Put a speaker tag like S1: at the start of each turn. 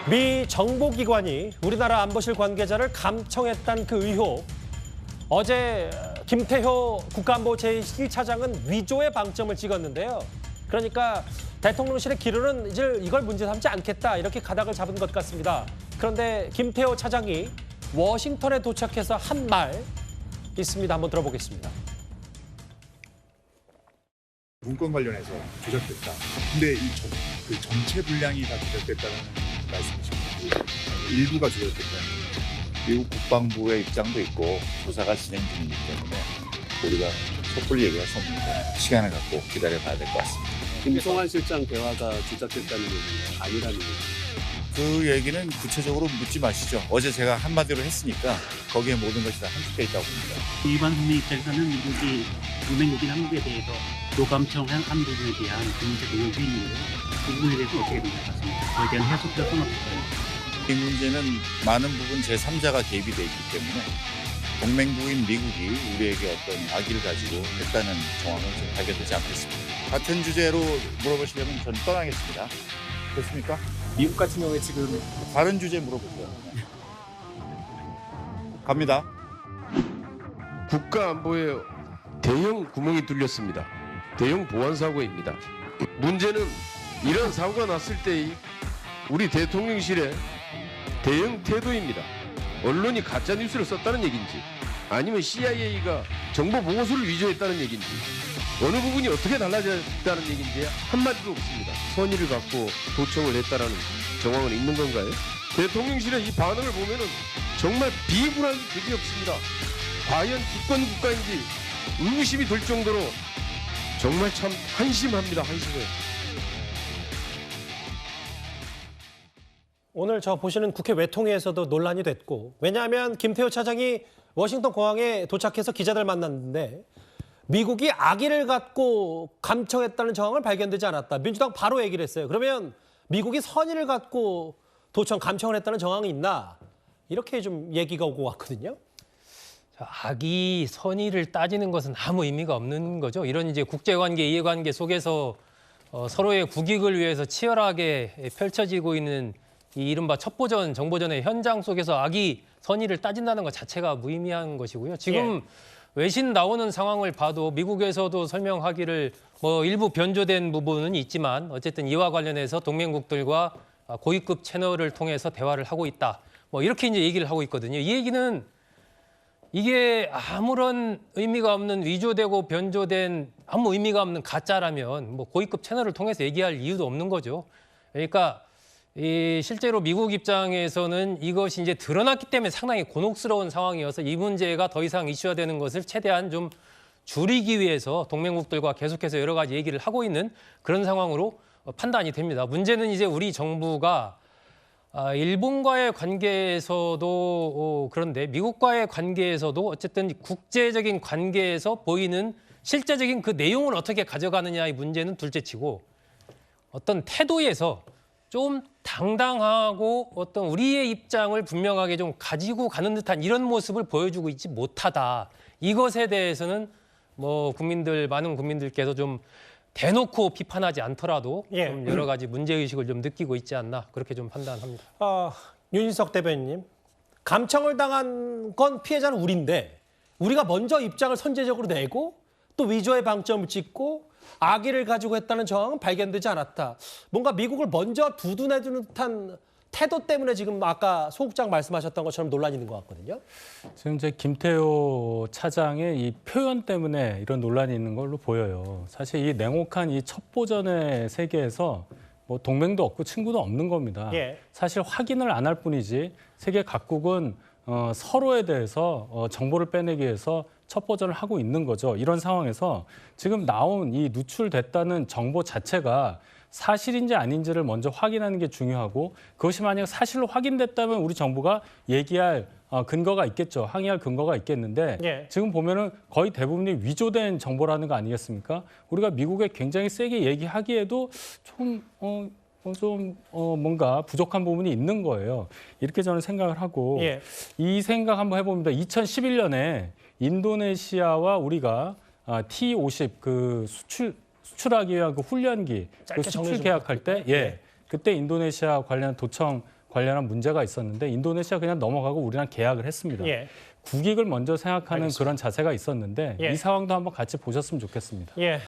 S1: 미 정보기관이 우리나라 안보실 관계자를 감청했다는 그 의혹. 어제 김태효 국가안보 제1차장은 위조의 방점을 찍었는데요. 그러니까 대통령실의 기류는 이제 이걸 문제 삼지 않겠다 이렇게 가닥을 잡은 것 같습니다. 그런데 김태효 차장이 워싱턴에 도착해서 한 말 있습니다. 한번 들어보겠습니다.
S2: 문건 관련해서 조작됐다. 근데 그 전체 분량이 다 조작됐다는 말씀이십니까? 일부가 조작됐다는.
S3: 미국 국방부의 입장도 있고 조사가 진행 중이기 때문에 우리가 섣불리 얘기할 수 없는데 시간을 갖고 기다려봐야 될 것 같습니다.
S4: 김성환 실장 대화가 조작됐다는 얘기는 아니라는 얘기죠.
S3: 그 얘기는 구체적으로 묻지 마시죠. 어제 제가 한마디로 했으니까 거기에 모든 것이 다 함축돼 있다고 봅니다.
S5: 일반 국민 입장에서는 미국이 동맹국인 한국에 대해서 노감청한 한 부분에 대한 국민적 의혹이있는데요. 그 부분에 대해서 어떻게 생각하십니까? 그에 대한 해석도 어떨까요?
S3: 이 문제는 많은 부분 제3자가 개입이 돼 있기 때문에 동맹국인 미국이 우리에게 어떤 악의를 가지고 했다는 정황은 지금 발견되지 않겠습니다. 같은 주제로 물어보시려면 저는 떠나겠습니다. 됐습니까?
S4: 미국 같은 경우에 지금
S3: 다른 주제 물어보세요. 갑니다.
S6: 국가안보에 대형 구멍이 뚫렸습니다. 대형 보안 사고입니다. 문제는 이런 사고가 났을 때 우리 대통령실의 대응 태도입니다. 언론이 가짜 뉴스를 썼다는 얘기인지 아니면 CIA가 정보 보고서를 위조했다는 얘기인지 어느 부분이 어떻게 달라졌다는 얘기인지 한마디도 없습니다. 선의를 갖고 도청을 했다라는 정황은 있는 건가요? 대통령실의 이 반응을 보면은 정말 비굴하기 그지 없습니다. 과연 기권 국가인지 의구심이 들 정도로 정말 참 한심합니다. 한심해요.
S1: 오늘 저 보시는 국회 외통위에서도 논란이 됐고, 왜냐하면 김태효 차장이 워싱턴 공항에 도착해서 기자들 만났는데 미국이 악의를 갖고 감청했다는 정황을 발견되지 않았다. 민주당 바로 얘기를 했어요. 그러면 미국이 선의를 갖고 도청 감청을 했다는 정황이 있나? 이렇게 좀 얘기가 오고 왔거든요.
S7: 악의 선의를 따지는 것은 아무 의미가 없는 거죠. 이런 이제 국제관계, 이해관계 속에서 서로의 국익을 위해서 치열하게 펼쳐지고 있는 이 이른바 첩보전, 정보전의 현장 속에서 악의 선의를 따진다는 것 자체가 무의미한 것이고요. 지금 외신 나오는 상황을 봐도 미국에서도 설명하기를 뭐 일부 변조된 부분은 있지만 어쨌든 이와 관련해서 동맹국들과 고위급 채널을 통해서 대화를 하고 있다. 뭐 이렇게 이제 얘기를 하고 있거든요. 이 얘기는 이게 아무런 의미가 없는 위조되고 변조된 아무 의미가 없는 가짜라면 뭐 고위급 채널을 통해서 얘기할 이유도 없는 거죠. 그러니까 실제로 미국 입장에서는 이것이 이제 드러났기 때문에 상당히 곤혹스러운 상황이어서 이 문제가 더 이상 이슈화되는 것을 최대한 좀 줄이기 위해서 동맹국들과 계속해서 여러 가지 얘기를 하고 있는 그런 상황으로 판단이 됩니다. 문제는 이제 우리 정부가 일본과의 관계에서도 그런데 미국과의 관계에서도 어쨌든 국제적인 관계에서 보이는 실제적인 그 내용을 어떻게 가져가느냐의 문제는 둘째치고 어떤 태도에서 좀 당당하고 어떤 우리의 입장을 분명하게 좀 가지고 가는 듯한 이런 모습을 보여주고 있지 못하다. 이것에 대해서는 뭐 많은 국민들께서 좀 대놓고 비판하지 않더라도 좀 여러 가지 문제의식을 좀 느끼고 있지 않나 그렇게 좀 판단합니다.
S1: 윤인석 대변인님, 감청을 당한 건 피해자는 우리인데 우리가 먼저 입장을 선제적으로 내고 또 위조의 방점을 찍고 악의를 가지고 했다는 정황은 발견되지 않았다. 뭔가 미국을 먼저 두둔해주는 듯한 태도 때문에 지금 아까 소국장 말씀하셨던 것처럼 논란이 있는 것 같거든요.
S8: 지금 이제 김태효 차장의 이 표현 때문에 이런 논란이 있는 걸로 보여요. 사실 이 냉혹한 이 첩보전의 세계에서 뭐 동맹도 없고 친구도 없는 겁니다. 사실 확인을 안 할 뿐이지 세계 각국은 서로에 대해서 정보를 빼내기 위해서 첩보전을 하고 있는 거죠. 이런 상황에서 지금 나온 이 누출됐다는 정보 자체가 사실인지 아닌지를 먼저 확인하는 게 중요하고 그것이 만약 사실로 확인됐다면 우리 정부가 얘기할 근거가 있겠죠. 항의할 근거가 있겠는데 지금 보면은 거의 대부분이 위조된 정보라는 거 아니겠습니까? 우리가 미국에 굉장히 세게 얘기하기에도 뭔가 부족한 부분이 있는 거예요. 이렇게 저는 생각을 하고 이 생각 한번 해봅니다. 2011년에 인도네시아와 우리가 T-50 그 수출하기 위한 그 훈련기 그 수출 계약할 때 그때 인도네시아 관련 도청 관련한 문제가 있었는데 인도네시아 그냥 넘어가고 우리랑 계약을 했습니다.
S1: 예.
S8: 국익을 먼저 생각하는
S1: 알겠습니다.
S8: 그런 자세가 있었는데
S1: 예.
S8: 이 상황도 한번 같이 보셨으면 좋겠습니다.
S1: 예.